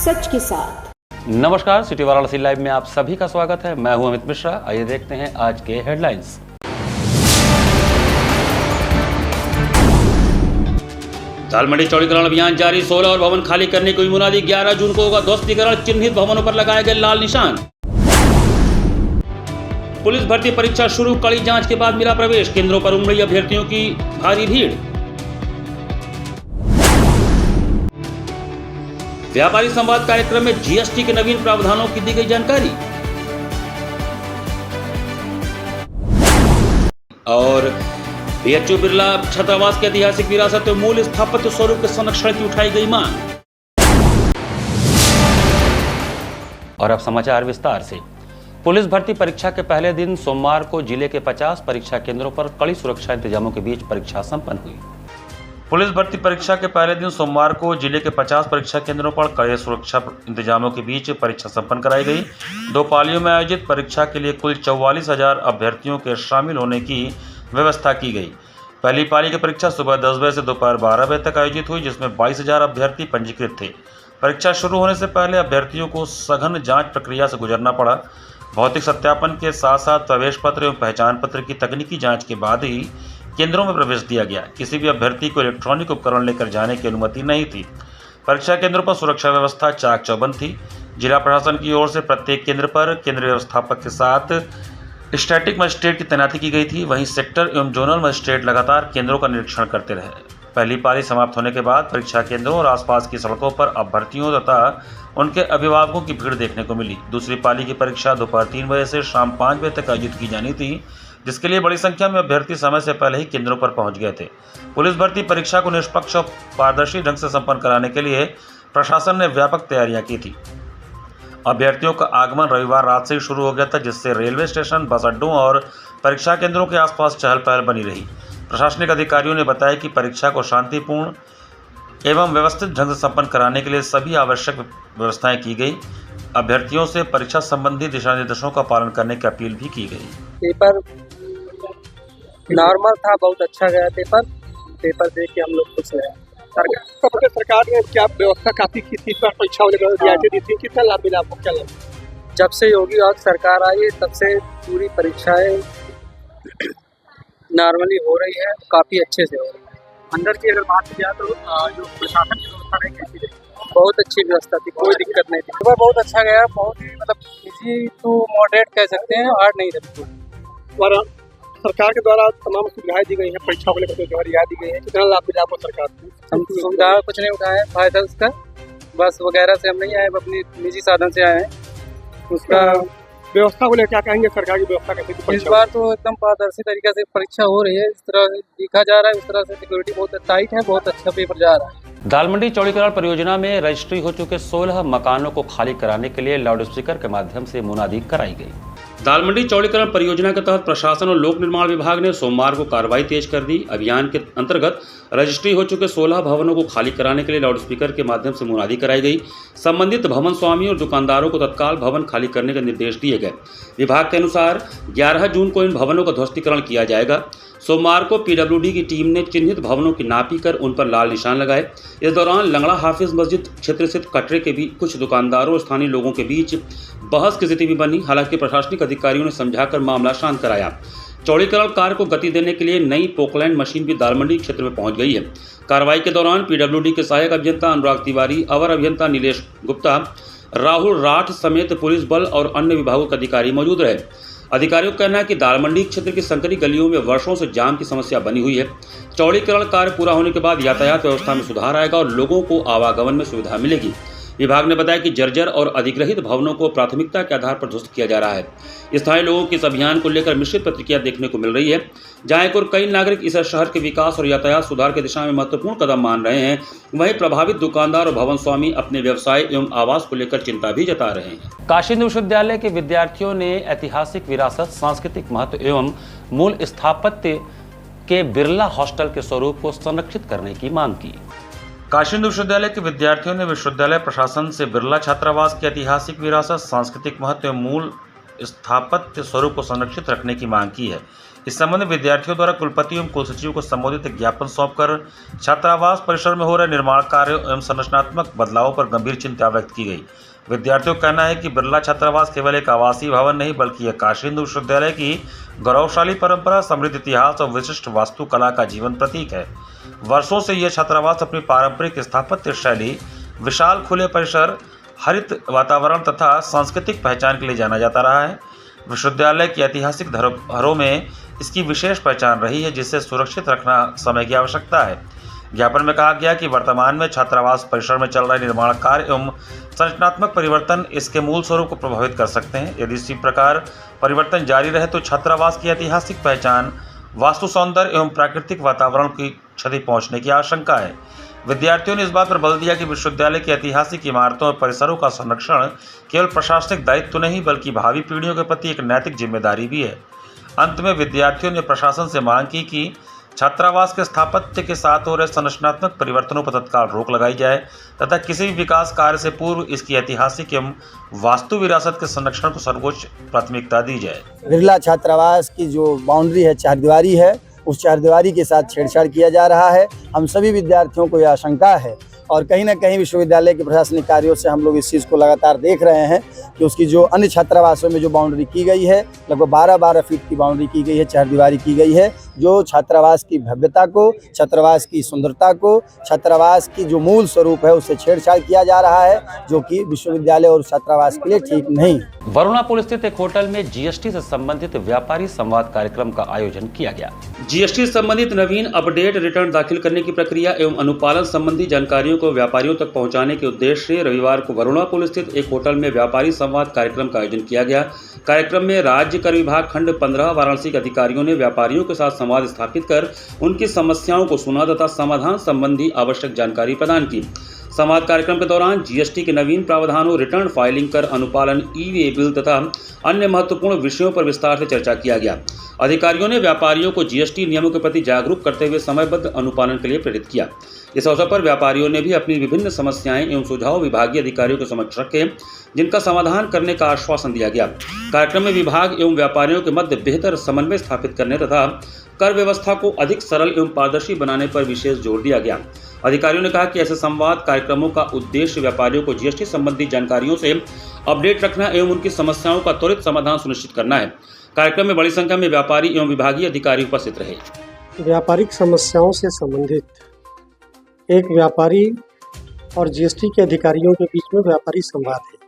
सच के साथ। नमस्कार, सिटी वाराणसी लाइव में आप सभी का स्वागत है। मैं हूं अमित मिश्रा। आइए देखते हैं आज के हेडलाइंस। दालमंडी चौड़ीकरण अभियान जारी, 16 और भवन खाली करने की मुनादी। 11 जून को होगा ध्वस्तीकरण, चिन्हित भवनों पर लगाए गए लाल निशान। पुलिस भर्ती परीक्षा शुरू, कड़ी जांच के बाद मिला प्रवेश, केंद्रों पर उमड़ी अभ्यर्थियों की भारी भीड़। व्यापारी संवाद कार्यक्रम में जीएसटी के नवीन प्रावधानों की दी गई जानकारी। और बीएचयू बिरला छात्रावास के ऐतिहासिक विरासत में मूल स्थापत्य स्वरूप के संरक्षण की उठाई गई मांग। और अब समाचार विस्तार से। पुलिस भर्ती परीक्षा के पहले दिन सोमवार को जिले के 50 परीक्षा केंद्रों पर कड़ी सुरक्षा इंतजामों के बीच परीक्षा संपन्न हुई। पुलिस भर्ती परीक्षा के पहले दिन सोमवार को जिले के 50 परीक्षा केंद्रों पर कड़े सुरक्षा इंतजामों के बीच परीक्षा संपन्न कराई गई। 2 पालियों में आयोजित परीक्षा के लिए कुल 44,000 अभ्यर्थियों के शामिल होने की व्यवस्था की गई। पहली पाली की परीक्षा सुबह 10 बजे से दोपहर 12 बजे तक आयोजित हुई, जिसमें 22,000 अभ्यर्थी पंजीकृत थे। परीक्षा शुरू होने से पहले अभ्यर्थियों को सघन जाँच प्रक्रिया से गुजरना पड़ा। भौतिक सत्यापन के साथ साथ प्रवेश पत्र एवं पहचान पत्र की तकनीकी जांच के बाद ही केंद्रों में प्रवेश दिया गया। किसी भी अभ्यर्थी को इलेक्ट्रॉनिक उपकरण लेकर जाने की अनुमति नहीं थी। परीक्षा केंद्रों पर सुरक्षा व्यवस्था चाक चौबंद थी। जिला प्रशासन की ओर से प्रत्येक केंद्र पर केंद्र व्यवस्थापक के साथ स्टैटिक मजिस्ट्रेट की तैनाती की गई थी। वहीं सेक्टर एवं जोनल मजिस्ट्रेट लगातार केंद्रों का निरीक्षण करते रहे। पहली पाली समाप्त होने के बाद परीक्षा केंद्रों और आसपास की सड़कों पर अभ्यर्थियों तथा उनके अभिभावकों की भीड़ देखने को मिली। दूसरी पाली की परीक्षा दोपहर 3 बजे से शाम 5 बजे तक आयोजित की जानी थी, जिसके लिए बड़ी संख्या में अभ्यर्थी समय से पहले ही केंद्रों पर पहुंच गए थे। पुलिस भर्ती परीक्षा को निष्पक्ष और पारदर्शी ढंग से संपन्न कराने के लिए प्रशासन ने व्यापक तैयारियां की थी। अभ्यर्थियों का आगमन रविवार रात से ही शुरू हो गया था, जिससे रेलवे स्टेशन, बस अड्डों और परीक्षा केंद्रों के आसपास चहल पहल बनी रही। प्रशासनिक अधिकारियों ने बताया कि परीक्षा को शांतिपूर्ण एवं व्यवस्थित ढंग से संपन्न कराने के लिए सभी आवश्यक व्यवस्थाएं की गई। अभ्यर्थियों से परीक्षा संबंधी दिशा निर्देशों का पालन करने की अपील भी की गई। पेपर नॉर्मल था, बहुत अच्छा गया पेपर देख के हम लोग खुश रहे। सरकार ने क्या व्यवस्था काफी की थी, परीक्षा रियायतें दी थी, कितना लाभ मिला आपको, क्या लगा? जब से योगी और सरकार आई तब से पूरी परीक्षाएं नॉर्मली हो रही है, काफी अच्छे से हो रही है। अंदर की अगर बात की जाए तो जो प्रशासन की व्यवस्था रही कैसी रही? बहुत अच्छी व्यवस्था थी, कोई दिक्कत नहीं थी। पेपर बहुत अच्छा गया, बहुत ही मतलब इजी टू मॉडरेट कह सकते हैं, हार्ड नहीं था। और सरकार के द्वारा तमाम सुविधाएं दी गई हैं, परीक्षा को लेकर जो रियायत दी गई है, कितना लाभ मिला आपको सरकार से? हम सुविधा कुछ नहीं उठाए, फायदा उसका बस वगैरह से हम नहीं आए, अपनी निजी साधन से आए हैं। उसका व्यवस्था को लेकर क्या कहेंगे, सरकार की व्यवस्था कैसी थी? इस बार तो एकदम पारदर्शी तरीके से परीक्षा हो रही है, इस तरह देखा जा रहा है। उस तरह से सिक्योरिटी बहुत टाइट है, बहुत अच्छा पेपर जा रहा है। दालमंडी चौड़ीकरण परियोजना में रजिस्ट्री हो चुके 16 मकानों को खाली कराने के लिए लाउड स्पीकर के माध्यम से मुनादी कराई गई। दालमंडी चौड़ीकरण परियोजना के तहत प्रशासन और लोक निर्माण विभाग ने सोमवार को कार्रवाई तेज कर दी। अभियान के अंतर्गत रजिस्ट्री हो चुके 16 भवनों को खाली कराने के लिए लाउड स्पीकर के माध्यम से मुनादी कराई गई। संबंधित भवन स्वामी और दुकानदारों को तत्काल भवन खाली करने के निर्देश दिए गए। विभाग के अनुसार 11 जून को इन भवनों का ध्वस्तीकरण किया जाएगा। सोमवार को पीडब्ल्यूडी की टीम ने चिन्हित भवनों की नापी कर उन पर लाल निशान लगाए। इस दौरान लंगड़ा हाफिज मस्जिद क्षेत्र स्थित कटरे के भी कुछ दुकानदारों और स्थानीय लोगों के बीच बहस की स्थिति भी बनी। हालांकि प्रशासनिक अधिकारियों ने समझाकर मामला शांत कराया। चौड़ीकरण कार्य को गति देने के लिए नई पोकलैंड मशीन भी दालमंडी क्षेत्र में पहुंच गई है। कार्रवाई के दौरान पीडब्ल्यूडी के सहायक अभियंता अनुराग तिवारी, अवर अभियंता नीलेश गुप्ता, राहुल राठ समेत पुलिस बल और अन्य विभागों के अधिकारी मौजूद रहे। अधिकारियों का कहना है कि दालमंडी क्षेत्र की संकरी गलियों में वर्षों से जाम की समस्या बनी हुई है। चौड़ीकरण कार्य पूरा होने के बाद यातायात व्यवस्था में सुधार आएगा और लोगों को आवागमन में सुविधा मिलेगी। विभाग ने बताया कि जर्जर और अधिग्रहित भवनों को प्राथमिकता के आधार पर ध्वस्त किया जा रहा है। स्थानीय लोगों की इस अभियान को लेकर मिश्रित प्रतिक्रिया देखने को मिल रही है। जहां एक और कई नागरिक इस शहर के विकास और यातायात सुधार की दिशा में महत्वपूर्ण कदम मान रहे हैं, वहीं प्रभावित दुकानदार और भवन स्वामी अपने व्यवसाय एवं आवास को लेकर चिंता भी जता रहे हैं। काशी हिंदू विश्वविद्यालय के विद्यार्थियों ने ऐतिहासिक विरासत, सांस्कृतिक महत्व एवं मूल स्थापत्य के बिरला हॉस्टल के स्वरूप को संरक्षित करने की मांग की। काशी हिंदू विश्वविद्यालय के विद्यार्थियों ने विश्वविद्यालय प्रशासन से बिरला छात्रावास की ऐतिहासिक विरासत, सांस्कृतिक महत्व एवं मूल स्थापत्य स्वरूप को संरक्षित रखने की मांग की है। इस संबंध में विद्यार्थियों द्वारा कुलपति एवं कुलसचिव को संबोधित एक ज्ञापन सौंपकर छात्रावास परिसर में हो रहे निर्माण कार्यों एवं संरचनात्मक बदलावों पर गंभीर चिंता व्यक्त की गई। विद्यार्थियों का कहना है कि बिरला छात्रावास केवल एक आवासीय भवन नहीं बल्कि यह काशी हिंदू विश्वविद्यालय की गौरवशाली परंपरा, समृद्ध इतिहास और विशिष्ट वास्तुकला का जीवन प्रतीक है। वर्षों से यह छात्रावास अपनी पारंपरिक स्थापत्य शैली, विशाल खुले परिसर, हरित वातावरण तथा सांस्कृतिक पहचान के लिए जाना जाता रहा है। विश्वविद्यालय की ऐतिहासिक धरोहरों में इसकी विशेष पहचान रही है, जिसे सुरक्षित रखना समय की आवश्यकता है। ज्ञापन में कहा गया कि वर्तमान में छात्रावास परिसर में चल रहे निर्माण कार्य एवं संरचनात्मक परिवर्तन इसके मूल स्वरूप को प्रभावित कर सकते हैं। यदि इसी प्रकार परिवर्तन जारी रहे तो छात्रावास की ऐतिहासिक पहचान, वास्तु सौंदर्य एवं प्राकृतिक वातावरण की क्षति पहुंचने की आशंका है। विद्यार्थियों ने इस बात पर बल दिया कि विश्वविद्यालय की ऐतिहासिक इमारतों और परिसरों का संरक्षण केवल प्रशासनिक दायित्व नहीं बल्कि भावी पीढ़ियों के प्रति एक नैतिक जिम्मेदारी भी है। अंत में विद्यार्थियों ने प्रशासन से मांग की कि छात्रावास के स्थापत्य के साथ हो रहे संरचनात्मक परिवर्तनों पर तत्काल रोक लगाई जाए तथा किसी भी विकास कार्य से पूर्व इसकी ऐतिहासिक एवं वास्तु विरासत के संरक्षण को सर्वोच्च प्राथमिकता दी जाए। बिरला छात्रावास की जो बाउंड्री है, चारदीवारी है, उस चारदीवारी के साथ छेड़छाड़ किया जा रहा है। हम सभी विद्यार्थियों को यह आशंका है और कहीं ना कहीं विश्वविद्यालय के प्रशासनिक कार्यों से हम लोग इस चीज़ को लगातार देख रहे हैं कि उसकी जो अन्य छात्रावासों में जो बाउंड्री की गई है, लगभग 12-12 फीट की बाउंड्री की गई है, चारदीवारी की गई है, जो छात्रावास की भव्यता को, छात्रावास की सुंदरता को, छात्रावास की जो मूल स्वरूप है उससे छेड़छाड़ किया जा रहा है, जो कि विश्वविद्यालय और छात्रावास के लिए ठीक नहीं। वरुणा पुल स्थित एक होटल में जीएसटी से संबंधित व्यापारी संवाद कार्यक्रम का आयोजन किया गया। जीएसटी से संबंधित नवीन अपडेट रिटर्न दाखिल करने की प्रक्रिया एवं अनुपालन संबंधी जानकारियों को व्यापारियों तक पहुंचाने के उद्देश्य से रविवार को वरुणा पुल स्थित एक होटल में व्यापारी संवाद कार्यक्रम का आयोजन किया गया। कार्यक्रम में राज्य कर विभाग खंड 15 वाराणसी के अधिकारियों ने व्यापारियों के साथ संवाद स्थापित कर उनकी समस्याओं को सुना तथा समाधान संबंधी आवश्यक जानकारी प्रदान की। संवाद कार्यक्रम के दौरान जीएसटी के नवीन प्रावधानों, रिटर्न फाइलिंग, कर अनुपालन, ई-वे बिल तथा अन्य महत्वपूर्ण विषयों पर विस्तार से चर्चा किया गया। अधिकारियों ने व्यापारियों को जीएसटी नियमों के प्रति जागरूक करते हुए समयबद्ध अनुपालन के लिए प्रेरित किया। इस अवसर पर व्यापारियों ने भी अपनी विभिन्न समस्याएं एवं सुझाव विभागीय अधिकारियों के समक्ष रखे, जिनका समाधान करने का आश्वासन दिया गया। कार्यक्रम में विभाग एवं व्यापारियों के मध्य बेहतर समन्वय स्थापित करने तथा कर व्यवस्था को अधिक सरल एवं पारदर्शी बनाने पर विशेष जोर दिया गया। अधिकारियों ने कहा कि ऐसे संवाद कार्यक्रमों का उद्देश्य व्यापारियों को जीएसटी संबंधी जानकारियों से अपडेट रखना एवं उनकी समस्याओं का त्वरित समाधान सुनिश्चित करना है। कार्यक्रम में बड़ी संख्या में व्यापारी एवं विभागीय अधिकारी उपस्थित रहे। व्यापारिक समस्याओं से संबंधित एक व्यापारी और जीएसटी के अधिकारियों के बीच में व्यापारी संवाद है।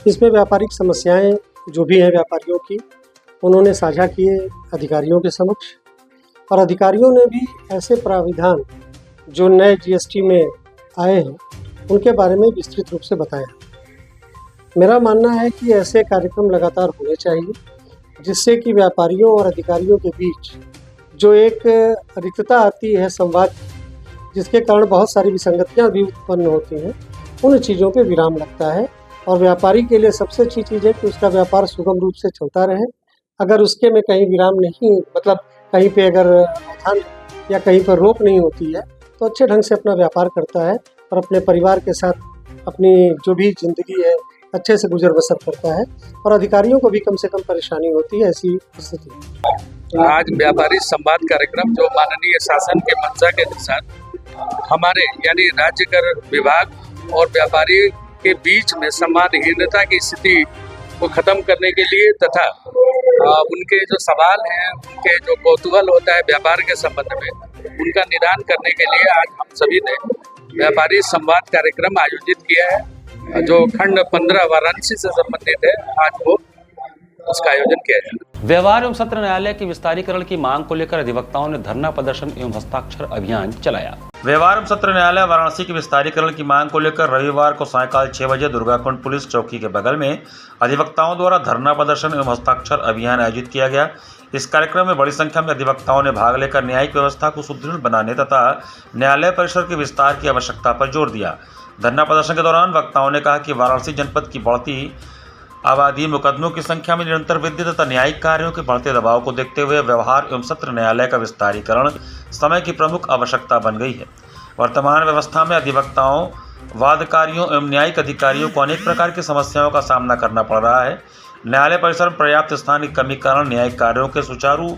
इसमें व्यापारिक समस्याएं जो भी हैं व्यापारियों की, उन्होंने साझा किए अधिकारियों के समक्ष, और अधिकारियों ने भी ऐसे प्राविधान जो नए जीएसटी में आए हैं उनके बारे में विस्तृत रूप से बताया। मेरा मानना है कि ऐसे कार्यक्रम लगातार होने चाहिए, जिससे कि व्यापारियों और अधिकारियों के बीच जो एक रिक्तता आती है संवाद, जिसके कारण बहुत सारी विसंगतियां भी उत्पन्न होती हैं, उन चीज़ों पे विराम लगता है। और व्यापारी के लिए सबसे अच्छी चीज़ है कि उसका व्यापार सुगम रूप से चलता रहे। अगर उसके में कहीं विराम नहीं, मतलब कहीं पे अगर अवधान या कहीं पर रोक नहीं होती है, तो अच्छे ढंग से अपना व्यापार करता है और अपने परिवार के साथ अपनी जो भी ज़िंदगी है अच्छे से गुजर बसर करता है, और अधिकारियों को भी कम से कम परेशानी होती है ऐसी स्थिति। आज व्यापारी संवाद कार्यक्रम जो माननीय शासन के मंशा के अनुसार हमारे यानी राज्य कर विभाग और व्यापारी के बीच में सम्मानहीनता की स्थिति को खत्म करने के लिए तथा उनके जो सवाल हैं, उनके जो कौतूहल होता है व्यापार के संबंध में, उनका निदान करने के लिए आज हम सभी ने व्यापारी संवाद कार्यक्रम आयोजित किया है, जो खंड 15 वाराणसी से संबंधित है। आज वो उसका आयोजन किया जाए। व्यवहार एवं सत्र न्यायालय के विस्तारीकरण की मांग को लेकर अधिवक्ताओं ने धरना प्रदर्शन एवं हस्ताक्षर अभियान चलाया। व्यवहार एवं सत्र न्यायालय वाराणसी के विस्तारीकरण की मांग को लेकर रविवार को सायंकाल 6 बजे दुर्गाकुंड पुलिस चौकी के बगल में अधिवक्ताओं द्वारा धरना प्रदर्शन एवं हस्ताक्षर अभियान आयोजित किया गया। इस कार्यक्रम में बड़ी संख्या में अधिवक्ताओं ने भाग लेकर न्यायिक व्यवस्था को सुदृढ़ बनाने तथा न्यायालय परिसर के विस्तार की आवश्यकता पर जोर दिया। धरना प्रदर्शन के दौरान वक्ताओं ने कहा कि वाराणसी जनपद की बढ़ती आबादी, मुकदमों की संख्या में निरंतर वृद्धि तथा न्यायिक कार्यों के बढ़ते दबाव को देखते हुए व्यवहार एवं सत्र न्यायालय का विस्तारीकरण समय की प्रमुख आवश्यकता बन गई है। वर्तमान व्यवस्था में अधिवक्ताओं, वादकारियों एवं न्यायिक अधिकारियों को अनेक प्रकार की समस्याओं का सामना करना पड़ रहा है। न्यायालय परिसर में पर्याप्त स्थान की कमी के कारण न्यायिक कार्यों के सुचारू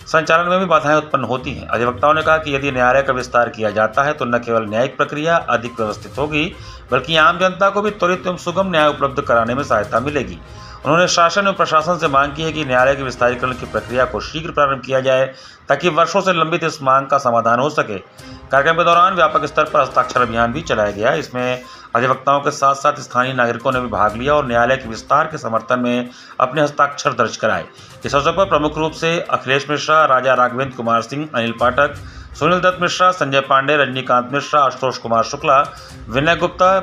संचालन में भी बाधाएं उत्पन्न होती हैं। अधिवक्ताओं ने कहा कि यदि न्यायालय का विस्तार किया जाता है तो न केवल न्यायिक प्रक्रिया अधिक व्यवस्थित होगी, बल्कि आम जनता को भी त्वरित एवं सुगम न्याय उपलब्ध कराने में सहायता मिलेगी। उन्होंने शासन एवं प्रशासन से मांग की है कि न्यायालय के विस्तारीकरण की प्रक्रिया को शीघ्र प्रारंभ किया जाए ताकि वर्षों से लंबित इस मांग का समाधान हो सके। कार्यक्रम के दौरान व्यापक स्तर पर हस्ताक्षर अभियान भी चलाया गया। इसमें अधिवक्ताओं के साथ साथ स्थानीय नागरिकों ने भी भाग लिया और न्यायालय के विस्तार के समर्थन में अपने हस्ताक्षर दर्ज कराए। इस अवसर पर प्रमुख रूप से अखिलेश मिश्रा, राजा राघवेंद्र कुमार सिंह, अनिल पाठक, सुनील दत्त मिश्रा, संजय पांडे, रजनीकांत मिश्रा, आशुतोष कुमार शुक्ला, विनय गुप्ता,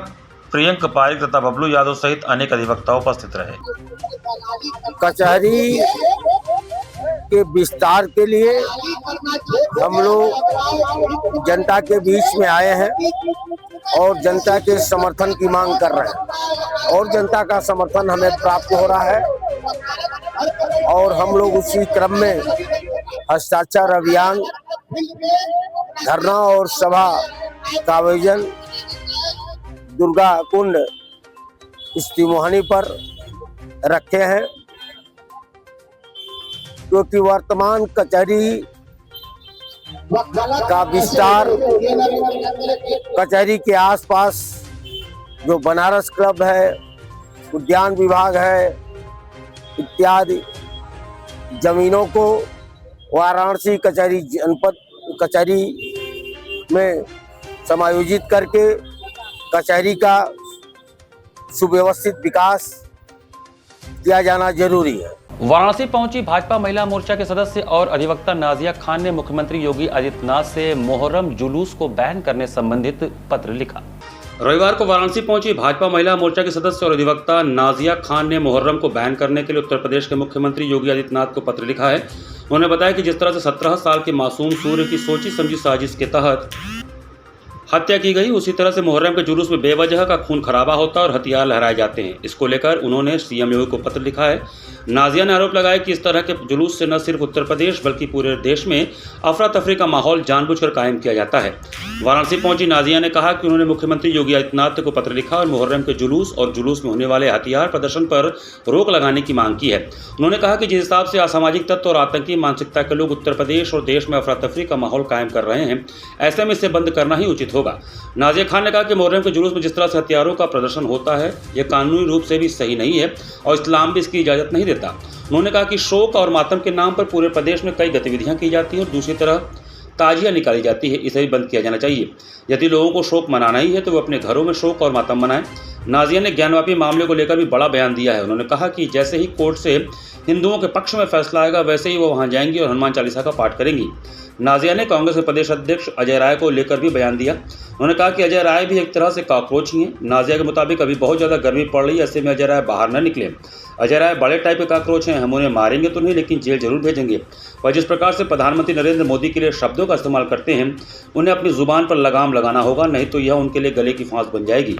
प्रियंक पारिक तथा बबलू यादव सहित अनेक अधिवक्ता उपस्थित रहे। कचहरी के विस्तार के लिए हम लोग जनता के बीच में आए हैं और जनता के समर्थन की मांग कर रहे हैं और जनता का समर्थन हमें प्राप्त हो रहा है और हम लोग उसी क्रम में हस्ताक्षर अभियान, धरना और सभा का आयोजन दुर्गा कुंड स्थिमोहनी पर रखे हैं, क्योंकि वर्तमान कचहरी का विस्तार, कचहरी के आसपास जो बनारस क्लब है, उद्यान विभाग है इत्यादि जमीनों को वाराणसी कचहरी जनपद कचहरी में समायोजित करके कचहरी का सुव्यवस्थित विकास किया जाना जरूरी है। वाराणसी पहुंची भाजपा महिला मोर्चा के सदस्य और अधिवक्ता नाजिया खान ने मुख्यमंत्री योगी आदित्यनाथ से मुहर्रम जुलूस को बैन करने संबंधित पत्र लिखा। रविवार को वाराणसी पहुंची भाजपा महिला मोर्चा के सदस्य और अधिवक्ता नाजिया खान ने मुहर्रम को बैन करने के लिए उत्तर प्रदेश के मुख्यमंत्री योगी आदित्यनाथ को पत्र लिखा है। उन्होंने बताया कि जिस तरह से 17 साल के मासूम सूर्य की सोची समझी साजिश के तहत हत्या की गई, उसी तरह से मुहर्रम के जुलूस में बेवजह का खून खराबा होता है और हथियार लहराए जाते हैं। इसको लेकर उन्होंने सीएम योगी को पत्र लिखा है। नाजिया ने आरोप लगाया कि इस तरह के जुलूस से न सिर्फ उत्तर प्रदेश बल्कि पूरे देश में अफरा तफरी का माहौल जानबूझकर कायम किया जाता है। वाराणसी पहुंची नाजिया ने कहा कि उन्होंने मुख्यमंत्री योगी आदित्यनाथ को पत्र लिखा और मुहर्रम के जुलूस और जुलूस में होने वाले हथियार प्रदर्शन पर रोक लगाने की मांग की है। उन्होंने कहा कि जिस हिसाब से असामाजिक तत्व और आतंकी मानसिकता के लोग उत्तर प्रदेश और देश में अफरा तफरी का माहौल कायम कर रहे हैं, ऐसे में इसे बंद करना ही उचित होगा। नाजिया खान ने कहा कि मुहर्रम के जुलूस में जिस तरह से हथियारों का प्रदर्शन होता है, यह कानूनी रूप से भी सही नहीं है और इस्लाम भी इसकी इजाज़त नहीं देता। उन्होंने कहा कि शोक और मातम के नाम पर पूरे प्रदेश में कई गतिविधियां की जाती हैं और दूसरी तरफ ताजियां निकाली जाती है, इसे भी बंद किया जाना चाहिए। यदि लोगों को शोक मनाना ही है तो वो अपने घरों में शोक और मातम मनाएं। नाजिया ने ज्ञानवापी मामले को लेकर भी बड़ा बयान दिया है। उन्होंने कहा कि जैसे ही कोर्ट से हिंदुओं के पक्ष में फैसला आएगा वैसे ही वो वहां जाएंगी और हनुमान चालीसा का पाठ करेंगी। नाजिया ने कांग्रेस के प्रदेश अध्यक्ष अजय राय को लेकर भी बयान दिया। उन्होंने कहा कि अजय राय भी एक तरह से कॉकरोच ही हैं। नाजिया के मुताबिक अभी बहुत ज़्यादा गर्मी पड़ रही है, ऐसे में अजय राय बाहर न निकले। अजय राय बड़े टाइप के कॉकरोच हैं, हम उन्हें मारेंगे तो नहीं लेकिन जेल जरूर भेजेंगे। और जिस प्रकार से प्रधानमंत्री नरेंद्र मोदी के लिए शब्दों का इस्तेमाल करते हैं, उन्हें अपनी जुबान पर लगाम लगाना होगा, नहीं तो यह उनके लिए गले की फांस बन जाएगी।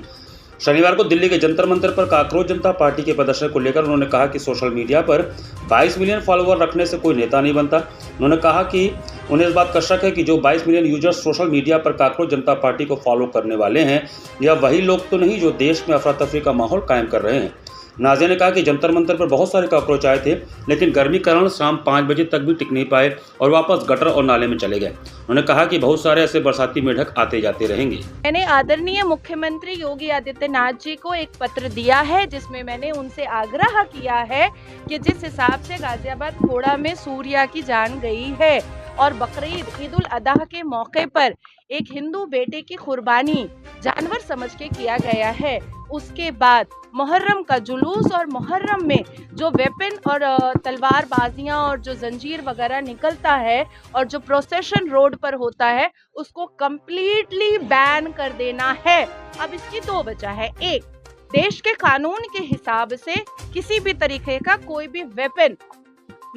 शनिवार को दिल्ली के जंतर मंतर पर काकरोच जनता पार्टी के प्रदर्शन को लेकर उन्होंने कहा कि सोशल मीडिया पर 22 मिलियन फॉलोअर रखने से कोई नेता नहीं बनता। उन्होंने कहा कि उन्हें इस बात का शक है कि जो 22 मिलियन यूजर्स सोशल मीडिया पर काकरोच जनता पार्टी को फॉलो करने वाले हैं, यह वही लोग तो नहीं जो देश में अफरा तफरी का माहौल कायम कर रहे हैं। नाजिया ने कहा कि जंतर मंतर पर बहुत सारे कॉकरोच आए थे, लेकिन गर्मी के कारण शाम 5 बजे तक भी टिक नहीं पाए और वापस गटर और नाले में चले गए। उन्होंने कहा कि बहुत सारे ऐसे बरसाती मेढक आते जाते रहेंगे। मैंने आदरणीय मुख्यमंत्री योगी आदित्यनाथ जी को एक पत्र दिया है, जिसमें मैंने उनसे आग्रह किया है कि जिस हिसाब से गाजियाबाद खोड़ा में सूर्या की जान गई है और बकरीद ईद उल अधा के मौके पर एक हिंदू बेटे की कुर्बानी जानवर समझ के किया गया है, उसके बाद मुहर्रम का जुलूस और मुहर्रम में जो वेपन और तलवारबाजियां और जो जंजीर वगैरह निकलता है और जो प्रोसेशन रोड पर होता है, उसको कंप्लीटली बैन कर देना है। अब इसकी दो वजह है। एक, देश के कानून के हिसाब से किसी भी तरीके का कोई भी वेपन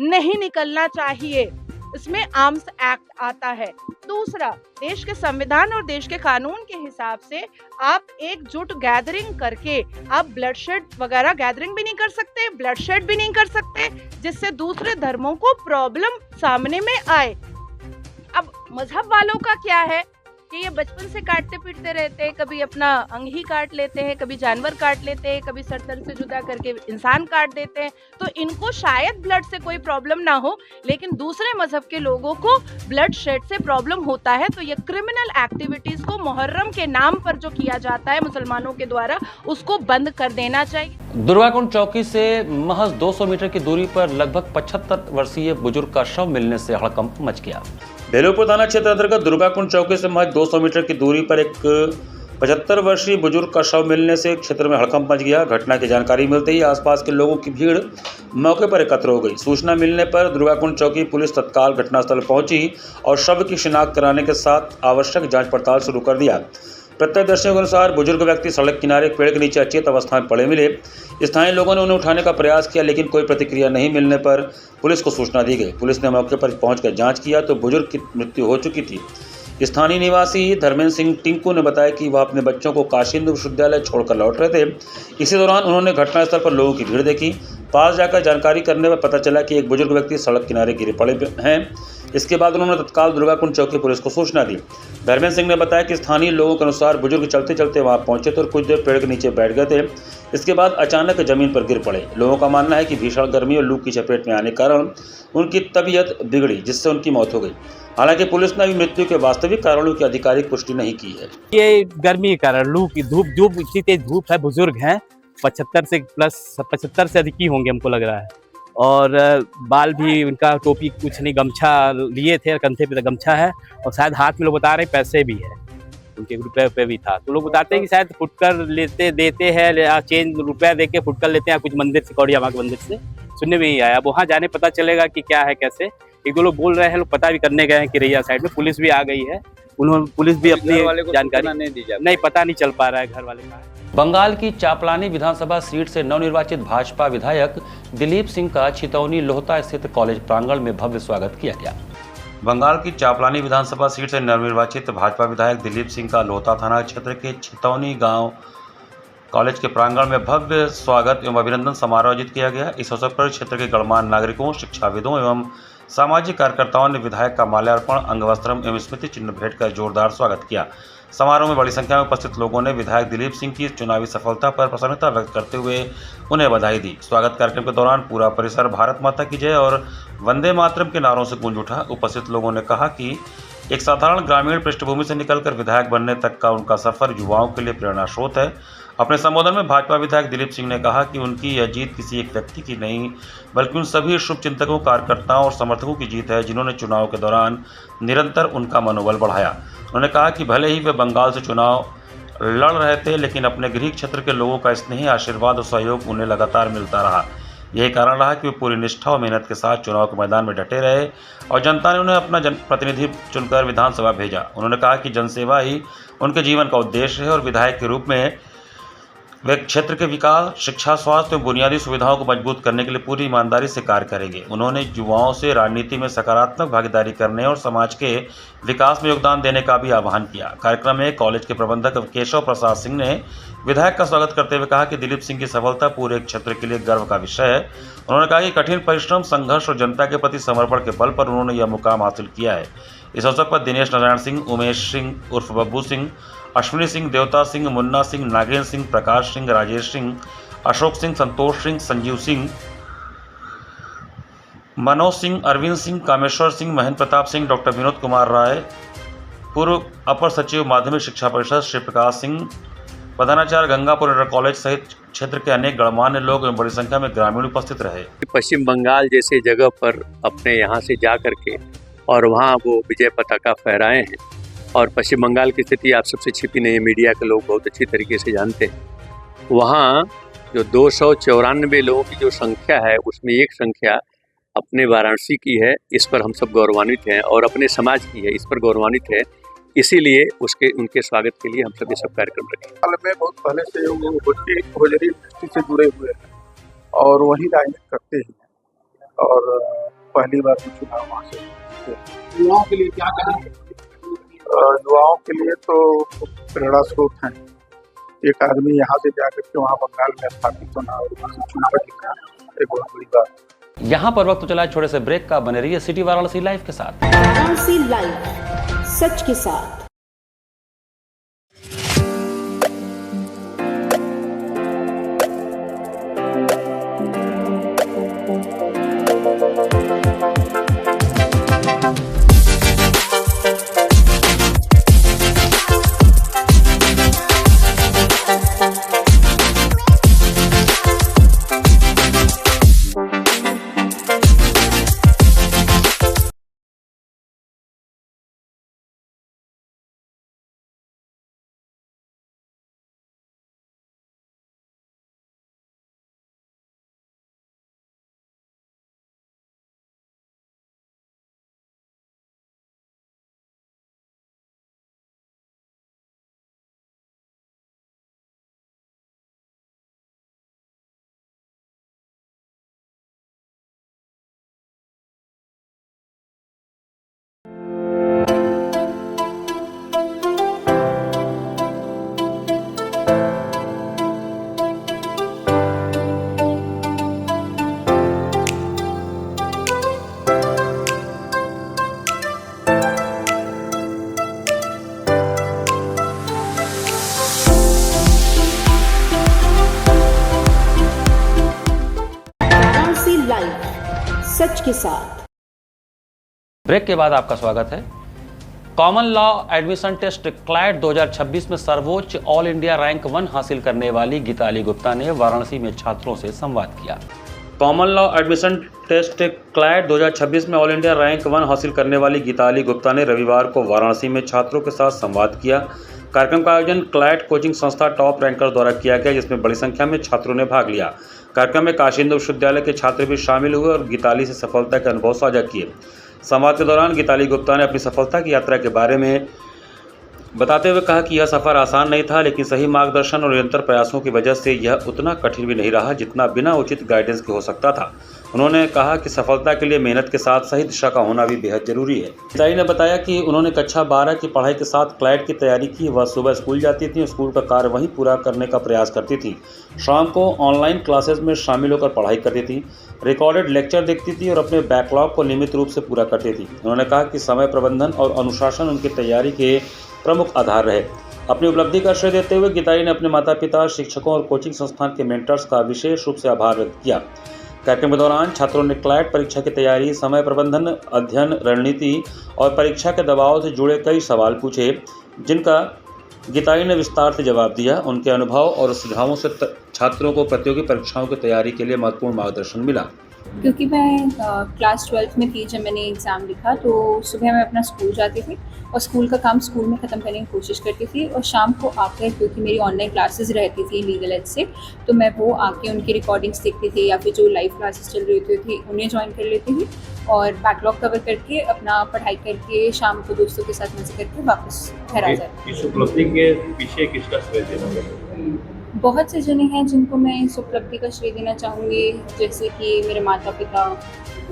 नहीं निकलना चाहिए, इसमें आर्म्स एक्ट आता है। दूसरा, देश के संविधान और देश के कानून के हिसाब से आप एकजुट गैदरिंग करके आप ब्लडशेड वगैरह गैदरिंग भी नहीं कर सकते, ब्लडशेड भी नहीं कर सकते, जिससे दूसरे धर्मों को प्रॉब्लम सामने में आए। अब मजहब वालों का क्या है कि ये बचपन से काटते पीटते रहते हैं, कभी अपना अंग ही काट लेते हैं, कभी जानवर काट लेते हैं, कभी सर तन से जुदा करके इंसान काट देते हैं। तो इनको शायद ब्लड से कोई प्रॉब्लम ना हो, लेकिन दूसरे मजहब के लोगों को ब्लड शेड से प्रॉब्लम होता है। तो ये क्रिमिनल एक्टिविटीज को मुहर्रम के नाम पर जो किया जाता है मुसलमानों के द्वारा, उसको बंद कर देना चाहिए। दुर्गाकुंड चौकी से महज 200 मीटर की दूरी पर लगभग 75 वर्षीय बुजुर्ग का शव मिलने से हड़कंप मच गया। बेलूपुर थाना क्षेत्र अंतर्गत दुर्गाकुंड चौकी से महज 200 मीटर की दूरी पर एक 75 वर्षीय बुजुर्ग का शव मिलने से क्षेत्र में हड़कंप मच गया। घटना की जानकारी मिलते ही आसपास के लोगों की भीड़ मौके पर एकत्र हो गई। सूचना मिलने पर दुर्गाकुंड चौकी पुलिस तत्काल घटनास्थल पहुंची और शव की शिनाख्त कराने के साथ आवश्यक जांच पड़ताल शुरू कर दिया। प्रत्यक्षदर्शियों के अनुसार बुजुर्ग व्यक्ति सड़क किनारे एक पेड़ के नीचे अचेत अवस्था में पड़े मिले। स्थानीय लोगों ने उन्हें उठाने का प्रयास किया, लेकिन कोई प्रतिक्रिया नहीं मिलने पर पुलिस को सूचना दी गई। पुलिस ने मौके पर पहुंचकर जांच किया तो बुजुर्ग की मृत्यु हो चुकी थी। स्थानीय निवासी धर्मेंद्र सिंह टिंकू ने बताया कि वह अपने बच्चों को काशी हिंदू विश्वविद्यालय छोड़कर लौट रहे थे। इसी दौरान उन्होंने घटनास्थल पर लोगों की भीड़ देखी। पास जाकर जानकारी करने पर पता चला कि एक बुजुर्ग व्यक्ति सड़क किनारे गिरे पड़े हैं। इसके बाद उन्होंने तत्काल दुर्गाकुंड चौकी पुलिस को सूचना दी। धर्मेंद्र सिंह ने बताया कि स्थानीय लोगों के अनुसार बुजुर्ग चलते चलते वहां पहुंचे तो कुछ देर पेड़ के नीचे बैठ गए थे। इसके बाद अचानक जमीन पर गिर पड़े। लोगों का मानना है कि भीषण गर्मी और लू की चपेट में आने के कारण उनकी तबीयत बिगड़ी, जिससे उनकी मौत हो गई। हालांकि पुलिस ने अभी मृत्यु के वास्तविक कारणों की आधिकारिक पुष्टि नहीं की है। ये गर्मी के कारण, लू की धूप इतनी तेज धूप है। बुजुर्ग हैं, 75 से प्लस, 75 से अधिक ही होंगे हमको लग रहा है। और बाल भी उनका, टोपी कुछ नहीं, गमछा लिए थे, कंधे पे गमछा है और शायद हाथ में लोग बता रहे पैसे भी है, उनके रुपये भी था। तो लोग बताते हैं कि शायद फुटकर देते हैं, चेंज रुपया दे के फुटकर लेते हैं कुछ मंदिर से, कौड़िया माँ के मंदिर से। सुनने में ही आया। अब वहाँ जाने पता चलेगा कि क्या है कैसे। एक दो लोग बोल रहे हैं, लोग पता भी करने गए हैं कि रैया साइड में। पुलिस भी आ गई है, उन्होंने पुलिस भी अपनी जानकारी नहीं, पता नहीं चल पा रहा है घर वाले का। बंगाल की चापलानी विधानसभा सीट से नवनिर्वाचित भाजपा विधायक दिलीप सिंह का छितौनी लोहता स्थित कॉलेज प्रांगण में भव्य स्वागत किया गया। बंगाल की चापलानी विधानसभा सीट से नवनिर्वाचित भाजपा विधायक दिलीप सिंह का लोहता थाना क्षेत्र के छितौनी गांव कॉलेज के प्रांगण में भव्य स्वागत एवं अभिनंदन समारोह आयोजित किया गया। इस अवसर पर क्षेत्र के गणमान्य नागरिकों, शिक्षाविदों एवं सामाजिक कार्यकर्ताओं ने विधायक का माल्यार्पण, अंगवस्त्रम एवं स्मृति चिन्ह भेंट कर जोरदार स्वागत किया। समारोह में बड़ी संख्या में उपस्थित लोगों ने विधायक दिलीप सिंह की चुनावी सफलता पर प्रसन्नता व्यक्त करते हुए उन्हें बधाई दी। स्वागत कार्यक्रम के दौरान पूरा परिसर भारत माता की जय और वंदे मातरम के नारों से गूंज उठा। उपस्थित लोगों ने कहा कि एक साधारण ग्रामीण पृष्ठभूमि से निकलकर विधायक बनने तक का उनका सफर युवाओं के लिए प्रेरणा स्रोत है। अपने संबोधन में भाजपा विधायक दिलीप सिंह ने कहा कि उनकी यह जीत किसी एक व्यक्ति की नहीं, बल्कि उन सभी शुभचिंतकों, कार्यकर्ताओं और समर्थकों की जीत है जिन्होंने चुनाव के दौरान निरंतर उनका मनोबल बढ़ाया। उन्होंने कहा कि भले ही वे बंगाल से चुनाव लड़ रहे थे, लेकिन अपने गृह क्षेत्र के लोगों का स्नेही आशीर्वाद और सहयोग उन्हें लगातार मिलता रहा। यही कारण रहा कि वे पूरी निष्ठा और मेहनत के साथ चुनाव के मैदान में डटे रहे और जनता ने उन्हें अपना प्रतिनिधि चुनकर विधानसभा भेजा। उन्होंने कहा कि जनसेवा ही उनके जीवन का उद्देश्य है और विधायक के रूप में वे क्षेत्र के विकास, शिक्षा, स्वास्थ्य और बुनियादी सुविधाओं को मजबूत करने के लिए पूरी ईमानदारी से कार्य करेंगे। उन्होंने युवाओं से राजनीति में सकारात्मक भागीदारी करने और समाज के विकास में योगदान देने का भी आह्वान किया। कार्यक्रम में कॉलेज के प्रबंधक केशव प्रसाद सिंह ने विधायक का स्वागत करते हुए कहा कि दिलीप सिंह की सफलता पूरे क्षेत्र के लिए गर्व का विषय है। उन्होंने कहा कि कठिन परिश्रम, संघर्ष और जनता के प्रति समर्पण के बल पर उन्होंने यह मुकाम हासिल किया है। इस अवसर पर दिनेश नारायण सिंह, उमेश सिंह उर्फ बब्बू सिंह, अश्विनी सिंह, देवता सिंह, मुन्ना सिंह, नागेंद्र सिंह, प्रकाश सिंह, राजेश सिंह, अशोक सिंह, संतोष सिंह, संजीव सिंह, मनोज सिंह, अरविंद सिंह, कामेश्वर सिंह, महेंद्र प्रताप सिंह, डॉक्टर विनोद कुमार राय, पूर्व अपर सचिव माध्यमिक शिक्षा परिषद श्री प्रकाश सिंह, प्रधानाचार्य गंगापुर इंटर कॉलेज सहित क्षेत्र के अनेक गणमान्य लोग एवं बड़ी संख्या में ग्रामीण उपस्थित रहे। पश्चिम बंगाल जैसे जगह पर अपने यहाँ से जा करके और वहाँ वो विजय पताका फहराए हैं। और पश्चिम बंगाल की स्थिति आप सबसे छिपी नहीं है, मीडिया के लोग बहुत अच्छी तरीके से जानते हैं। वहाँ जो 294 लोगों की जो संख्या है, उसमें एक संख्या अपने वाराणसी की है। इस पर हम सब गौरवान्वित हैं और अपने समाज की है, इस पर गौरवान्वित है। इसीलिए उनके स्वागत के लिए हम सब ये सब कार्यक्रम रखें। हाल में बहुत पहले से वो होजरी यूनिवर्सिटी से जुड़े हुए हैं और वही राजनीति करते हैं और पहली बार चुनाव वहाँ से। युवाओं के लिए क्या करेंगे? युवाओं के लिए तो प्रेरणा स्रोत हैं। एक आदमी यहाँ से जाकर के वहाँ बंगाल में स्थापित होना और वहाँ से चुनाव जीतना एक बहुत बड़ी बात। यहाँ पर वक्त चला छोटे से ब्रेक का। बने रहिए सिटी वाराणसी लाइव के साथ। वाराणसी लाइव, सच के साथ। लाइव, सच के साथ। ब्रेक के बाद आपका स्वागत है। Common law admission test CLAT 2026 में सर्वोच्च ऑल इंडिया रैंक 1 हासिल करने वाली गीताली गुप्ता ने वाराणसी में छात्रों से संवाद किया। Common law admission test CLAT 2026 में ऑल इंडिया रैंक 1 हासिल करने वाली गीताली गुप्ता ने रविवार को वाराणसी में छात्रों के साथ संवाद किया। कार्यक्रम का आयोजन क्लैट कोचिंग संस्था टॉप रैंकर द्वारा किया गया, जिसमें बड़ी संख्या में छात्रों ने भाग लिया। कार्यक्रम में काशी हिंदू विश्वविद्यालय के छात्र भी शामिल हुए और गीताली से सफलता के अनुभव साझा किए। संवाद के दौरान गीताली गुप्ता ने अपनी सफलता की यात्रा के बारे में बताते हुए कहा कि यह सफ़र आसान नहीं था, लेकिन सही मार्गदर्शन और निरंतर प्रयासों की वजह से यह उतना कठिन भी नहीं रहा जितना बिना उचित गाइडेंस के हो सकता था। उन्होंने कहा कि सफलता के लिए मेहनत के साथ सही दिशा का होना भी बेहद जरूरी है। गीताली ने बताया कि उन्होंने कक्षा 12 की पढ़ाई के साथ क्लैट की तैयारी की। वह सुबह स्कूल जाती थी और स्कूल का कार्य वहीं पूरा करने का प्रयास करती थी। शाम को ऑनलाइन क्लासेस में शामिल होकर पढ़ाई करती थी, रिकॉर्डेड लेक्चर देखती थी और अपने बैकलॉग को नियमित रूप से पूरा करती थी। उन्होंने कहा कि समय प्रबंधन और अनुशासन उनकी तैयारी के प्रमुख आधार रहे। अपनी उपलब्धि का श्रेय देते हुए गीताली ने अपने माता पिता, शिक्षकों और कोचिंग संस्थान के मेंटर्स का विशेष रूप से आभार व्यक्त किया। कार्यक्रम के दौरान छात्रों ने क्लैट परीक्षा की तैयारी, समय प्रबंधन, अध्ययन रणनीति और परीक्षा के दबाव से जुड़े कई सवाल पूछे, जिनका गीताली ने विस्तार से जवाब दिया। उनके अनुभव और सुझावों से छात्रों को प्रतियोगी परीक्षाओं की तैयारी के लिए महत्वपूर्ण मार्गदर्शन मिला। क्योंकि मैं क्लास 12th में थी जब मैंने एग्ज़ाम लिखा, तो सुबह मैं अपना स्कूल जाती थी और स्कूल का काम स्कूल में ख़त्म करने की कोशिश करती थी, और शाम को आकर, क्योंकि मेरी ऑनलाइन क्लासेस रहती थी लीगल एड से, तो मैं वो आके उनकी रिकॉर्डिंग्स देखती थी या फिर जो लाइव क्लासेस चल रही थी उन्हें ज्वाइन कर लेती थी और बैकलॉग कवर करके अपना पढ़ाई करके शाम को दोस्तों के साथ मजे करके वापस घर आ जाती। इस उपलब्धि के पीछे किसका श्रेय देना? बहुत से जने हैं जिनको मैं इस उपलब्धि का श्रेय देना चाहूँगी, जैसे कि मेरे माता पिता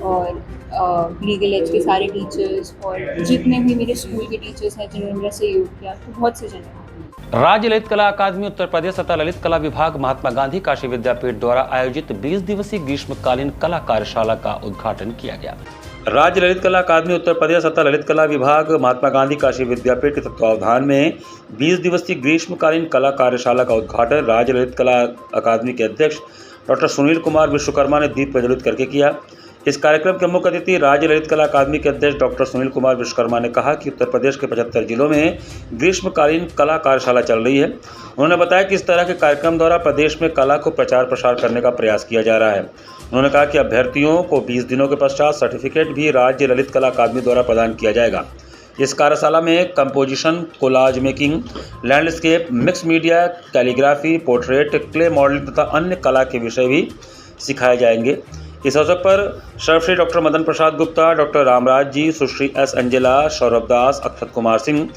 और लीगल एज के सारे टीचर्स और जितने भी मेरे स्कूल के टीचर्स हैं जिन्होंने मेरा सहयोग किया, तो बहुत से जने। राज्य ललित कला अकादमी उत्तर प्रदेश तथा ललित कला विभाग महात्मा गांधी काशी विद्यापीठ द्वारा आयोजित 20 दिवसीय ग्रीष्मकालीन कला कार्यशाला का उद्घाटन किया गया। राज्य ललित कला अकादमी उत्तर प्रदेश तथा ललित कला विभाग महात्मा गांधी काशी विद्यापीठ के तत्वावधान में 20 दिवसीय ग्रीष्मकालीन कला कार्यशाला का उद्घाटन राज्य ललित कला अकादमी के अध्यक्ष डॉक्टर सुनील कुमार विश्वकर्मा ने दीप प्रज्वलित करके किया। इस कार्यक्रम के मुख्य अतिथि राज्य ललित कला अकादमी के अध्यक्ष डॉक्टर सुनील कुमार विश्वकर्मा ने कहा कि उत्तर प्रदेश के 75 जिलों में ग्रीष्मकालीन कला कार्यशाला चल रही है। उन्होंने बताया कि इस तरह के कार्यक्रम द्वारा प्रदेश में कला को प्रचार प्रसार करने का प्रयास किया जा रहा है। उन्होंने कहा कि अभ्यर्थियों को 20 दिनों के पश्चात सर्टिफिकेट भी राज्य ललित कला अकादमी द्वारा प्रदान किया जाएगा। इस कार्यशाला में composition, collage making, landscape, mix media, calligraphy, portrait, clay modelling तथा अन्य कला के विषय भी सिखाए जाएंगे। इस अवसर पर सर्वश्री डॉक्टर मदन प्रसाद गुप्ता, डॉक्टर रामराज जी, सुश्री एस अंजला, सौरभ दास, अक्षत कुमार सिंह,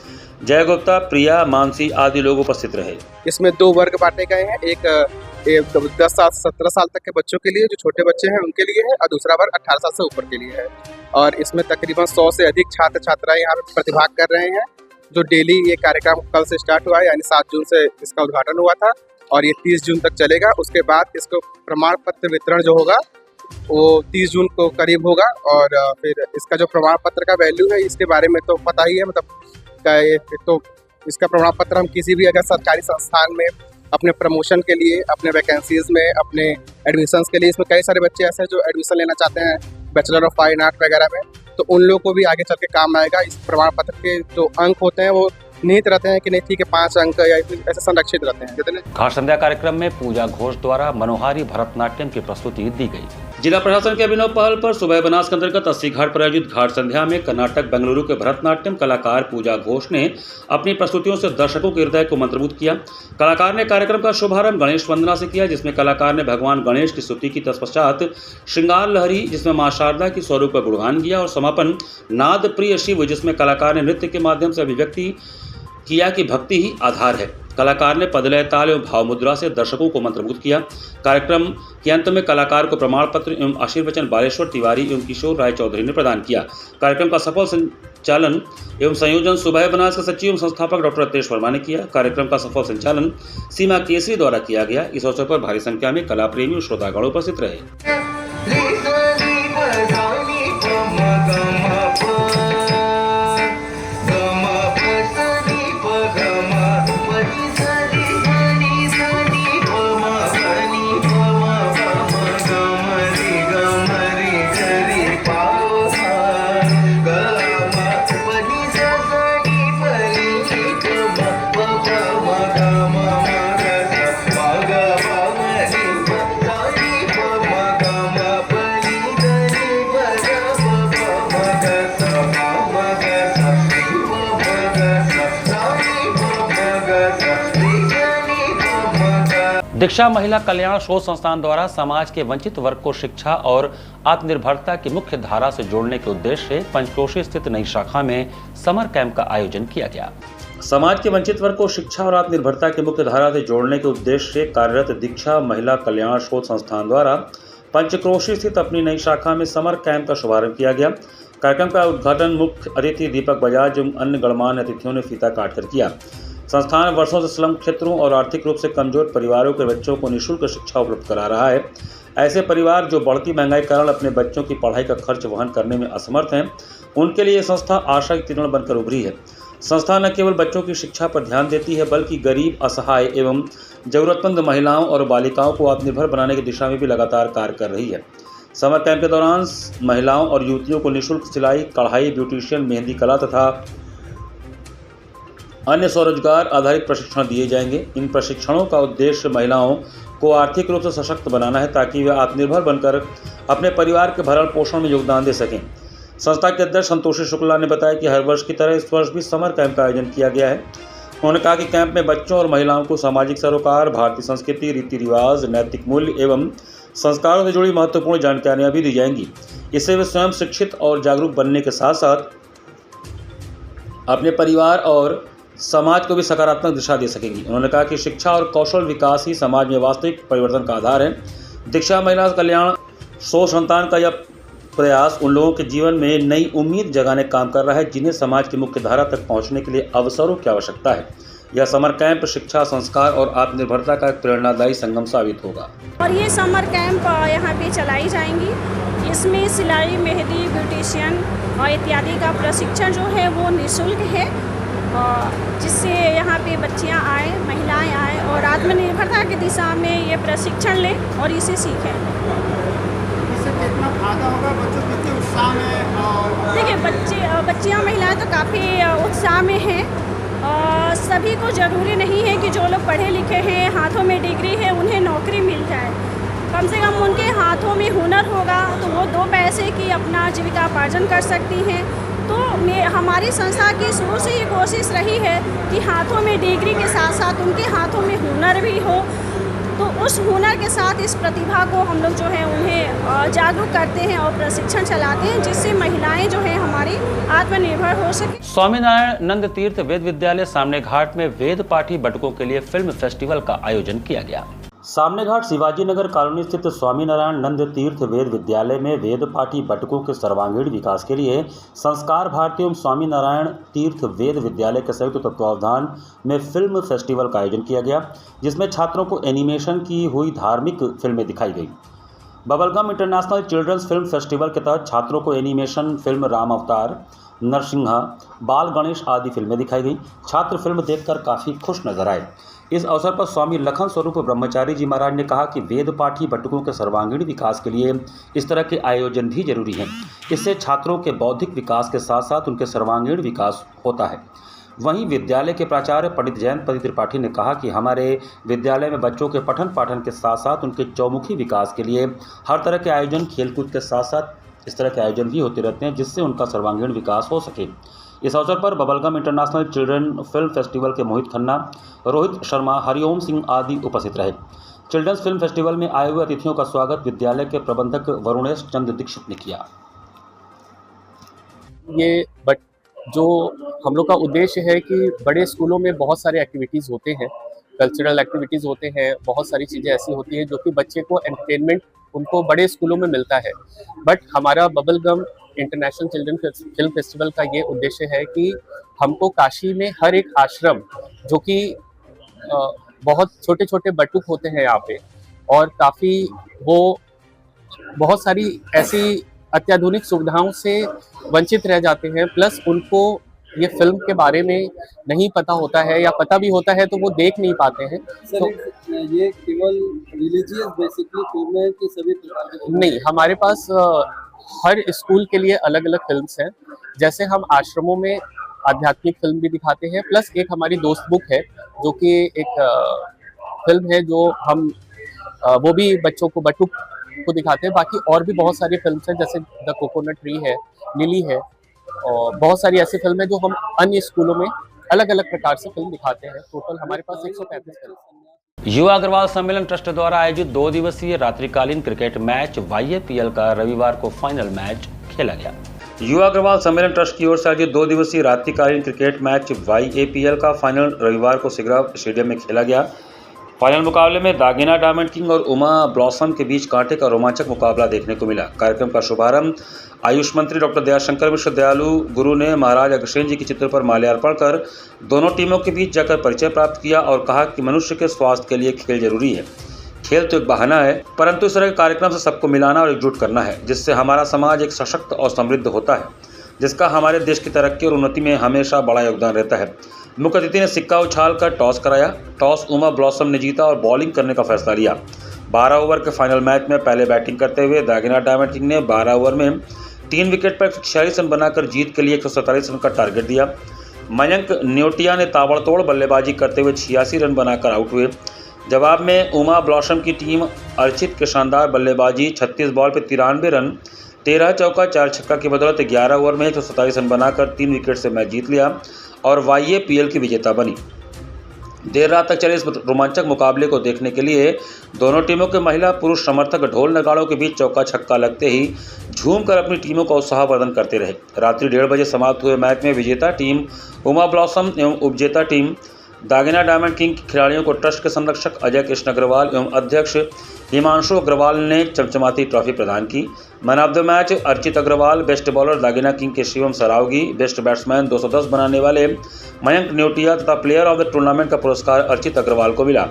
जय गुप्ता, प्रिया, मानसी आदि लोग उपस्थित रहे। इसमें 2 वर्ग बांटे गए हैं, एक 10 साल 17 साल तक के बच्चों के लिए, जो छोटे बच्चे हैं उनके लिए है, और दूसरा वर्ग 18 साल से ऊपर के लिए है। और इसमें तकरीबन 100 से अधिक छात्र छात्राएं यहाँ पे प्रतिभाग कर रहे हैं। जो डेली ये कार्यक्रम कल से स्टार्ट हुआ है, यानी 7 जून से इसका उद्घाटन हुआ था और ये 30 जून तक चलेगा। उसके बाद इसको प्रमाण पत्र वितरण जो होगा वो 30 जून को करीब होगा। और फिर इसका जो प्रमाण पत्र का वैल्यू है, इसके बारे में तो पता ही है, मतलब तो इसका प्रमाण पत्र हम किसी भी अगर सरकारी संस्थान में अपने प्रमोशन के लिए, अपने वैकेंसीज में, अपने एडमिशन्स के लिए, इसमें कई सारे बच्चे ऐसे हैं जो एडमिशन लेना चाहते हैं बैचलर ऑफ फाइन आर्ट वगैरह में, तो उन लोगों को भी आगे चल के काम आएगा। इस प्रमाण पत्र के जो अंक होते हैं वो निहित रहते हैं कि नहीं, ठीक है 5 अंक या ऐसे संरक्षित रहते हैं कितने। घाट संध्या कार्यक्रम में पूजा घोष द्वारा मनोहारी भरतनाट्यम की प्रस्तुति दी गई। जिला प्रशासन के अभिनव पहल पर सुबह बनास के अंतर्गत 80 घाट पर आयोजित घाट संध्या में कर्नाटक बेंगलुरु के भरतनाट्यम कलाकार पूजा घोष ने अपनी प्रस्तुतियों से दर्शकों के हृदय को मंत्रमुग्ध किया। कलाकार ने कार्यक्रम का शुभारंभ गणेश वंदना से किया, जिसमें कलाकार ने भगवान गणेश की स्तुति की। तत्पश्चात श्रृंगार लहरी, जिसमें मां शारदा की स्वरूप का गुणगान किया, और समापन नाद प्रिय शिव, जिसमें कलाकार ने नृत्य के माध्यम से अभिव्यक्ति किया कि भक्ति ही आधार है। कलाकार ने पदलय ताल एवं भाव मुद्रा से दर्शकों को मंत्रमुग्ध किया। कार्यक्रम के अंत में कलाकार को प्रमाण पत्र एवं आशीर्वचन बालेश्वर तिवारी एवं किशोर राय चौधरी ने प्रदान किया। कार्यक्रम का सफल संचालन एवं संयोजन सुबह बनास के सचिव एवं संस्थापक डॉक्टर रतेश वर्मा ने किया। कार्यक्रम का सफल संचालन सीमा केसरी द्वारा किया गया। इस अवसर पर भारी संख्या में कला प्रेमी और श्रोतागण उपस्थित रहे। दीक्षा महिला कल्याण शोध संस्थान द्वारा समाज के वंचित वर्ग को शिक्षा और आत्मनिर्भरता की मुख्य धारा से जोड़ने के उद्देश्य से पंचक्रोशी स्थित नई शाखा में समर कैंप का आयोजन किया गया। समाज के वंचित वर्ग को शिक्षा और आत्मनिर्भरता की मुख्य धारा से जोड़ने के उद्देश्य से कार्यरत दीक्षा महिला कल्याण शोध संस्थान द्वारा पंचक्रोशी स्थित अपनी नई शाखा में समर कैंप का शुभारंभ किया गया। कार्यक्रम का उद्घाटन मुख्य अतिथि दीपक बजाज एवं अन्य गणमान्य अतिथियों ने फीता काटकर किया। संस्थान वर्षों से स्लम क्षेत्रों और आर्थिक रूप से कमजोर परिवारों के बच्चों को निःशुल्क शिक्षा उपलब्ध करा रहा है। ऐसे परिवार जो बढ़ती महंगाई के कारण अपने बच्चों की पढ़ाई का खर्च वहन करने में असमर्थ हैं, उनके लिए यह संस्था आशा की किरण बनकर उभरी है। संस्था न केवल बच्चों की शिक्षा पर ध्यान देती है, बल्कि गरीब, असहाय एवं जरूरतमंद महिलाओं और बालिकाओं को आत्मनिर्भर बनाने की दिशा में भी लगातार कार्य कर रही है। समर कैंप के दौरान महिलाओं और युवतियों को निःशुल्क सिलाई, कढ़ाई, ब्यूटिशियन, मेहंदी कला तथा अन्य स्वरोजगार आधारित प्रशिक्षण दिए जाएंगे। इन प्रशिक्षणों का उद्देश्य महिलाओं को आर्थिक रूप से सशक्त बनाना है, ताकि वे आत्मनिर्भर बनकर अपने परिवार के भरण पोषण में योगदान दे सकें। संस्था के अध्यक्ष संतोषी शुक्ला ने बताया कि हर वर्ष की तरह इस वर्ष भी समर कैंप का आयोजन किया गया है। उन्होंने कहा कि कैंप में बच्चों और महिलाओं को सामाजिक सरोकार, भारतीय संस्कृति, रीति रिवाज, नैतिक मूल्य एवं संस्कारों से जुड़ी महत्वपूर्ण जानकारियां भी दी जाएंगी। इससे वे स्वयं शिक्षित और जागरूक बनने के साथ साथ अपने परिवार और समाज को भी सकारात्मक दिशा दे सकेंगी। उन्होंने कहा कि शिक्षा और कौशल विकास ही समाज में वास्तविक परिवर्तन का आधार है। दीक्षा महिला कल्याण शोध संस्थान का यह प्रयास उन लोगों के जीवन में नई उम्मीद जगाने का काम कर रहा है, जिन्हें समाज की मुख्य धारा तक पहुंचने के लिए अवसरों की आवश्यकता है। यह समर कैंप शिक्षा, संस्कार और आत्मनिर्भरता का एक प्रेरणादायी संगम साबित होगा। और ये समर कैंप यहाँ पे चलाई जाएंगी। इसमें सिलाई, मेहंदी, ब्यूटिशियन और इत्यादि का प्रशिक्षण जो है वो निःशुल्क है, जिससे यहाँ पे बच्चियाँ आए, महिलाएं आए और आत्मनिर्भरता की दिशा में ये प्रशिक्षण लें और इसे सीखें। इससे कितना फायदा होगा, बच्चों कितने उत्साह में? और देखिए बच्चियाँ महिलाएं तो काफ़ी उत्साह में हैं। सभी को ज़रूरी नहीं है कि जो लोग पढ़े लिखे हैं, हाथों में डिग्री है, उन्हें नौकरी मिल जाए। कम से कम उनके हाथों में हुनर होगा तो वो 2 पैसे की अपना जीविकापार्जन कर सकती हैं। तो हमारी संस्था की शुरू से ये कोशिश रही है कि हाथों में डिग्री के साथ साथ उनके हाथों में हुनर भी हो। तो उस हुनर के साथ इस प्रतिभा को हम लोग जो है उन्हें जागरूक करते हैं और प्रशिक्षण चलाते हैं, जिससे महिलाएं जो है हमारी आत्मनिर्भर हो सके। स्वामीनारायण नंद तीर्थ वेद विद्यालय सामने घाट में वेद पाठी बटुकों के लिए फिल्म फेस्टिवल का आयोजन किया गया। सामने घाट शिवाजी नगर कॉलोनी स्थित स्वामीनारायण नंद तीर्थ वेद विद्यालय में वेद पाठी बटुकों के सर्वांगीण विकास के लिए संस्कार भारती एवं स्वामीनारायण तीर्थ वेद विद्यालय के संयुक्त तत्वावधान में फिल्म फेस्टिवल का आयोजन किया गया, जिसमें छात्रों को एनिमेशन की हुई धार्मिक फिल्में दिखाई गई। Bubblegum international children's film festival के तहत छात्रों को एनिमेशन फिल्म राम अवतार, नरसिंहा, बाल गणेश आदि फिल्में दिखाई गई। छात्र फिल्म देखकर काफ़ी खुश नजर आए। इस अवसर पर स्वामी लखन स्वरूप ब्रह्मचारी जी महाराज ने कहा कि वेद पाठी बटुकों के सर्वांगीण विकास के लिए इस तरह के आयोजन भी जरूरी हैं। इससे छात्रों के बौद्धिक विकास के साथ साथ उनके सर्वांगीण विकास होता है। वहीं विद्यालय के प्राचार्य पंडित जयंत त्रिपाठी ने कहा कि हमारे विद्यालय में बच्चों के पठन पाठन के साथ साथ उनके चौमुखी विकास के लिए हर तरह के आयोजन, खेलकूद के साथ साथ इस तरह के आयोजन भी होते रहते हैं, जिससे उनका सर्वांगीण विकास हो सके। इस अवसर पर bubblegum international children film festival के मोहित खन्ना, रोहित शर्मा, हरिओम सिंह आदि उपस्थित रहे। चिल्ड्रंस फिल्म फेस्टिवल में आए हुए अतिथियों का स्वागत विद्यालय के प्रबंधक वरुणेश चंद्र दीक्षित ने किया। जो हम लोग का उद्देश्य है कि बड़े स्कूलों में बहुत सारे एक्टिविटीज़ होते हैं, कल्चरल एक्टिविटीज़ होते हैं, बहुत सारी चीज़ें ऐसी होती हैं जो कि बच्चे को एंटरटेनमेंट उनको बड़े स्कूलों में मिलता है। बट हमारा bubblegum international children film festival का ये उद्देश्य है कि हमको काशी में हर एक आश्रम, जो कि बहुत छोटे छोटे बटुक होते हैं यहाँ पे, और काफ़ी वो बहुत सारी ऐसी अत्याधुनिक सुविधाओं से वंचित रह जाते हैं, प्लस उनको ये फिल्म के बारे में नहीं पता होता है, या पता भी होता है तो वो देख नहीं पाते हैं। तो ये केवल रिलीजियस बेसिकली फिल्म है कि सभी प्रकार की? नहीं, हमारे पास हर स्कूल के लिए अलग अलग फिल्म्स हैं। जैसे हम आश्रमों में आध्यात्मिक फिल्म भी दिखाते हैं, प्लस एक हमारी दोस्त बुक है जो कि एक फिल्म है जो हम वो भी बच्चों को बटुक को दिखाते हैं। बाकी और भी बहुत सारी फिल्म्स हैं, जैसे द कोकोनट ट्री है, लिली है, और बहुत सारी ऐसी फिल्म है जो हम अन्य स्कूलों में अलग अलग प्रकार से फिल्म दिखाते हैं। टोटल हमारे पास 135 फिल्म। युवा अग्रवाल सम्मेलन ट्रस्ट द्वारा आयोजित 2 दिवसीय रात्रिकालीन क्रिकेट मैच YAPL का रविवार को फाइनल मैच खेला गया। युवा अग्रवाल सम्मेलन ट्रस्ट की ओर से आयोजित 2 दिवसीय रात्रिकालीन क्रिकेट मैच YAPL का फाइनल रविवार को सिगरा स्टेडियम में खेला गया। फाइनल मुकाबले में दागिना डायमंड किंग और उमा ब्लॉसम के बीच कांटे का रोमांचक मुकाबला देखने को मिला। कार्यक्रम का शुभारंभ आयुष मंत्री डॉक्टर दयाशंकर मिश्र दयालु गुरु ने महाराज अग्रसेन जी के चित्र पर माल्यार्पण कर दोनों टीमों के बीच जाकर परिचय प्राप्त किया और कहा कि मनुष्य के स्वास्थ्य के लिए खेल जरूरी है। खेल तो एक बहाना है, परंतु इस तरह के कार्यक्रम से सबको मिलाना और एकजुट करना है, जिससे हमारा समाज एक सशक्त और समृद्ध होता है, जिसका हमारे देश की तरक्की और उन्नति में हमेशा बड़ा योगदान रहता है। मुख्य अतिथि ने सिक्का उछाल कर टॉस कराया। टॉस उमा ब्लॉसम ने जीता और बॉलिंग करने का फैसला लिया। 12 ओवर के फाइनल मैच में पहले बैटिंग करते हुए दागिना डायमंड किंग ने 12 ओवर में 3 विकेट पर 46 रन बनाकर जीत के लिए 147 रन का टारगेट दिया। मयंक न्योटिया ने ताबड़तोड़ बल्लेबाजी करते हुए 86 रन बनाकर आउट हुए। जवाब में उमा ब्लॉसम की टीम अर्चित के शानदार बल्लेबाजी 36 बॉल पर 93 रन 13 चौका 4 छक्का की बदौलत 11 ओवर में 127 रन बनाकर 3 विकेट से मैच जीत लिया और YAPL की विजेता बनी। देर रात तक चले इस रोमांचक मुकाबले को देखने के लिए दोनों टीमों के महिला पुरुष समर्थक ढोल नगाड़ों के बीच चौका छक्का लगते ही झूमकर अपनी टीमों का उत्साहवर्धन करते रहे। रात्रि 1:30 बजे समाप्त हुए मैच में विजेता टीम उमा ब्लॉसम एवं उपजेता टीम दागिना डायमंड किंग के खिलाड़ियों को ट्रस्ट के संरक्षक अजय कृष्ण अग्रवाल एवं अध्यक्ष हिमांशु अग्रवाल ने चमचमाती ट्रॉफी प्रदान की। Man of the match Archit Agarwal, best bowler Dagina king के शिवम सरावगी, बेस्ट बैट्समैन 210 बनाने वाले मयंक न्योटिया तथा प्लेयर ऑफ द टूर्नामेंट का पुरस्कार अर्चित अग्रवाल को मिला।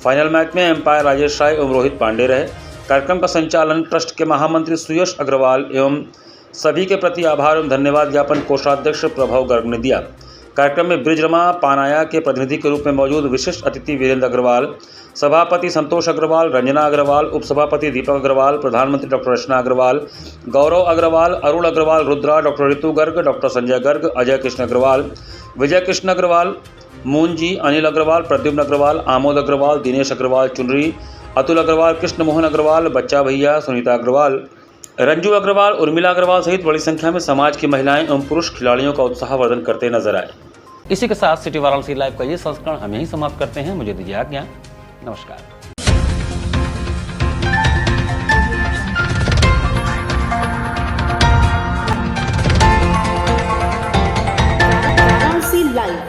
फाइनल मैच में एम्पायर राजेश राय एवं रोहित पांडे रहे। कार्यक्रम का संचालन ट्रस्ट के महामंत्री सुयश अग्रवाल एवं सभी के प्रति आभार एवं धन्यवाद ज्ञापन कोषाध्यक्ष प्रभव गर्ग ने दिया। कार्यक्रम में ब्रिजरमा पानाया के प्रतिनिधि के रूप में मौजूद विशिष्ट अतिथि वीरेंद्र अग्रवाल, सभापति संतोष अग्रवाल, रंजना अग्रवाल, उपसभापति दीपक अग्रवाल, प्रधानमंत्री डॉक्टर रचना अग्रवाल, गौरव अग्रवाल, अरुण अग्रवाल, रुद्रा, डॉक्टर ऋतु गर्ग, डॉक्टर संजय गर्ग, अजय कृष्ण अग्रवाल, विजय कृष्ण अग्रवाल, मूंजी, अनिल अग्रवाल, प्रद्युम्न अग्रवाल, आमोद अग्रवाल, दिनेश अग्रवाल, चुनरी, अतुल अग्रवाल, कृष्ण मोहन अग्रवाल, बच्चा भैया, सुनीता अग्रवाल, रंजू अग्रवाल, उर्मिला अग्रवाल सहित बड़ी संख्या में समाज की महिलाएं एवं पुरुष खिलाड़ियों का उत्साहवर्धन करते नजर आए। इसी के साथ सिटी वाराणसी लाइव का ये संस्करण हम यहीं समाप्त करते हैं। मुझे दीजिए आज्ञा। नमस्कार। वाराणसी लाइव,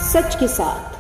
सच के साथ।